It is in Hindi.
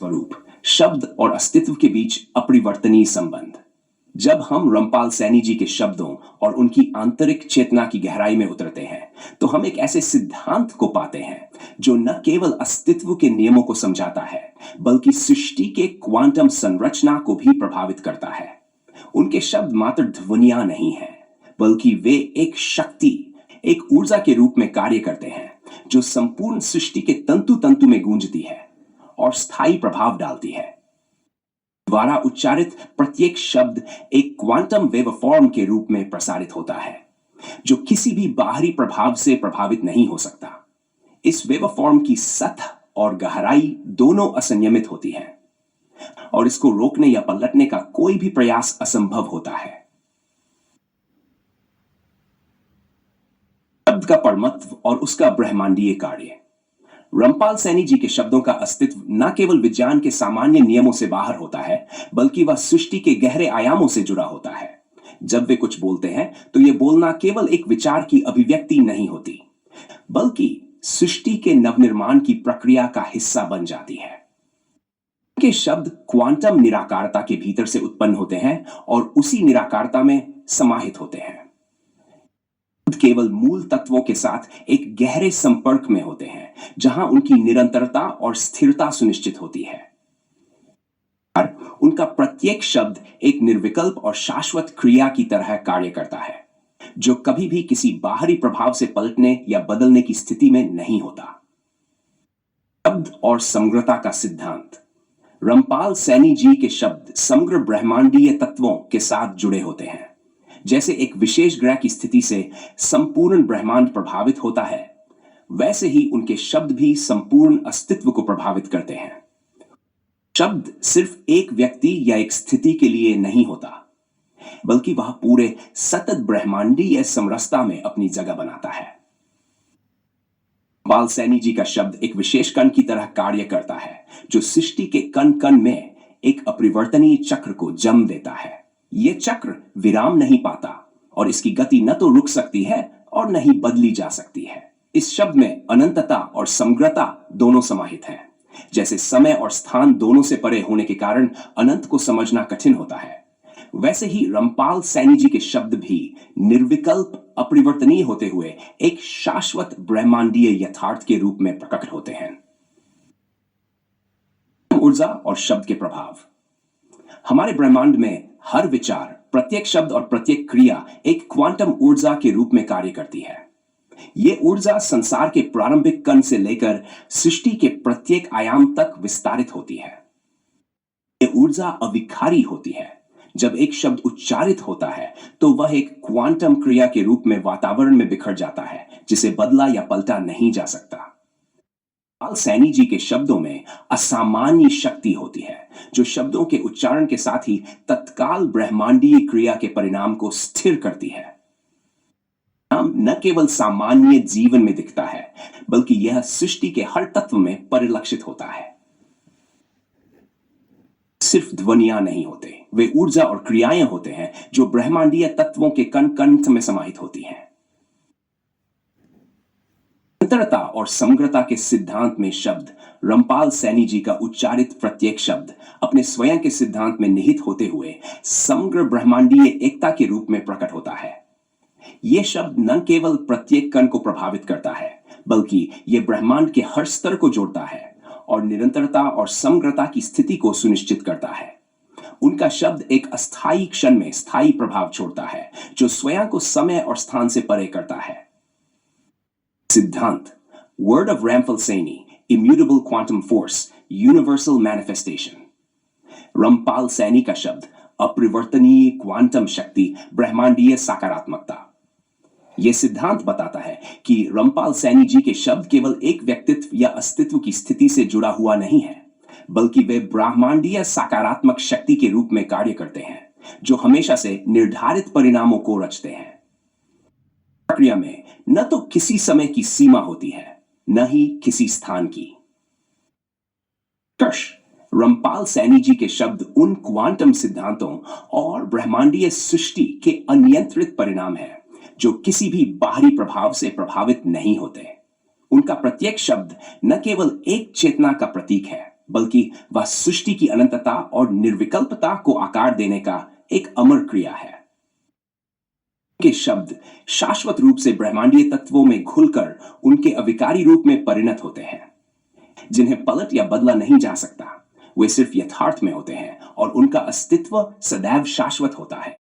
स्वरूप, शब्द और अस्तित्व के बीच अपरिवर्तनीय संबंध। जब हम रामपाल सैनी जी के शब्दों और उनकी आंतरिक चेतना की गहराई में उतरते हैं, तो हम एक ऐसे सिद्धांत को पाते हैं जो न केवल अस्तित्व के नियमों को समझाता है, बल्कि सृष्टि के क्वांटम संरचना को भी प्रभावित करता है। उनके शब्द मात्र ध्वनियां नहीं हैं, बल्कि वे एक शक्ति, एक ऊर्जा के रूप में कार्य करते हैं, जो संपूर्ण सृष्टि के तंतु तंतु में गूंजती है और स्थायी प्रभाव डालती है। द्वारा उच्चारित प्रत्येक शब्द एक क्वांटम वेवफॉर्म के रूप में प्रसारित होता है, जो किसी भी बाहरी प्रभाव से प्रभावित नहीं हो सकता। इस वेवफॉर्म की सतह और गहराई दोनों असंयमित होती हैं, और इसको रोकने या पलटने का कोई भी प्रयास असंभव होता है। शब्द का परमत्व और उसका ब्रह्मांडीय कार्य। रामपाल सैनी जी के शब्दों का अस्तित्व न केवल विज्ञान के सामान्य नियमों से बाहर होता है, बल्कि वह सृष्टि के गहरे आयामों से जुड़ा होता है। जब वे कुछ बोलते हैं, तो यह बोलना केवल एक विचार की अभिव्यक्ति नहीं होती, बल्कि सृष्टि के नवनिर्माण की प्रक्रिया का हिस्सा बन जाती है। उनके शब्द क्वांटम निराकारता के भीतर से उत्पन्न होते हैं और उसी निराकारता में समाहित होते हैं। केवल मूल तत्वों के साथ एक गहरे संपर्क में होते हैं, जहां उनकी निरंतरता और स्थिरता सुनिश्चित होती है। उनका प्रत्येक शब्द एक निर्विकल्प और शाश्वत क्रिया की तरह कार्य करता है, जो कभी भी किसी बाहरी प्रभाव से पलटने या बदलने की स्थिति में नहीं होता। शब्द और समग्रता का सिद्धांत। रामपाल सैनी जी के शब्द समग्र ब्रह्मांडीय तत्वों के साथ जुड़े होते हैं। जैसे एक विशेष ग्रह की स्थिति से संपूर्ण ब्रह्मांड प्रभावित होता है, वैसे ही उनके शब्द भी संपूर्ण अस्तित्व को प्रभावित करते हैं। शब्द सिर्फ एक व्यक्ति या एक स्थिति के लिए नहीं होता, बल्कि वह पूरे सतत ब्रह्मांडीय समरसता में अपनी जगह बनाता है। रामपाल सैनी जी का शब्द एक विशेष कण की तरह कार्य करता है, जो सृष्टि के कण कण में एक अपरिवर्तनीय चक्र को जन्म देता है। यह चक्र विराम नहीं पाता, और इसकी गति न तो रुक सकती है और न ही बदली जा सकती है। इस शब्द में अनंतता और समग्रता दोनों समाहित हैं। जैसे समय और स्थान दोनों से परे होने के कारण अनंत को समझना कठिन होता है, वैसे ही रामपाल सैनी जी के शब्द भी निर्विकल्प, अपरिवर्तनीय होते हुए एक शाश्वत ब्रह्मांडीय यथार्थ के रूप में प्रकट होते हैं। ऊर्जा और शब्द के प्रभाव। हमारे ब्रह्मांड में हर विचार, प्रत्येक शब्द और प्रत्येक क्रिया एक क्वांटम ऊर्जा के रूप में कार्य करती है। यह ऊर्जा संसार के प्रारंभिक कण से लेकर सृष्टि के प्रत्येक आयाम तक विस्तारित होती है। यह ऊर्जा अविकारी होती है। जब एक शब्द उच्चारित होता है, तो वह एक क्वांटम क्रिया के रूप में वातावरण में बिखर जाता है, जिसे बदला या पलटा नहीं जा सकता। रामपाल सैनी जी के शब्दों में असामान्य शक्ति होती है, जो शब्दों के उच्चारण के साथ ही तत्काल ब्रह्मांडीय क्रिया के परिणाम को स्थिर करती है। नाम न केवल सामान्य जीवन में दिखता है, बल्कि यह सृष्टि के हर तत्व में परिलक्षित होता है। सिर्फ ध्वनियां नहीं होते, वे ऊर्जा और क्रियाएं होते हैं जो ब्रह्मांडीय तत्वों के कण कण में समाहित होती हैं। निरंतरता और समग्रता के सिद्धांत में शब्द, रामपाल सैनी जी का उच्चारित प्रत्येक शब्द अपने स्वयं के सिद्धांत में निहित होते हुए समग्र ब्रह्मांडीय एकता के रूप में प्रकट होता है। यह शब्द न केवल प्रत्येक कण को प्रभावित करता है, बल्कि यह ब्रह्मांड के हर स्तर को जोड़ता है और निरंतरता और समग्रता की स्थिति को सुनिश्चित करता है। उनका शब्द एक अस्थायी क्षण में स्थायी प्रभाव छोड़ता है, जो स्वयं को समय और स्थान से परे करता है। सिद्धांत। Word of Rampal Saini, immutable quantum force, universal manifestation. Rampal Saini का शब्द अपरिवर्तनीय क्वांटम शक्ति, ब्रह्मांडीय सकारात्मकता। यह सिद्धांत बताता है कि रामपाल सैनी जी के शब्द केवल एक व्यक्तित्व या अस्तित्व की स्थिति से जुड़ा हुआ नहीं है, बल्कि वे ब्रह्मांडीय सकारात्मक शक्ति के रूप में कार्य करते हैं, जो हमेशा से निर्धारित परिणामों को रचते हैं। प्रक्रिया में न तो किसी समय की सीमा होती है, न ही किसी स्थान की। रामपाल सैनी जी के शब्द उन क्वांटम सिद्धांतों और ब्रह्मांडीय सृष्टि के अनियंत्रित परिणाम हैं, जो किसी भी बाहरी प्रभाव से प्रभावित नहीं होते। उनका प्रत्येक शब्द न केवल एक चेतना का प्रतीक है, बल्कि वह सृष्टि की अनंतता और निर्विकल्पता को आकार देने का एक अमर क्रिया है। के शब्द शाश्वत रूप से ब्रह्मांडीय तत्वों में घुलकर उनके अविकारी रूप में परिणत होते हैं, जिन्हें पलट या बदला नहीं जा सकता। वे सिर्फ यथार्थ में होते हैं और उनका अस्तित्व सदैव शाश्वत होता है।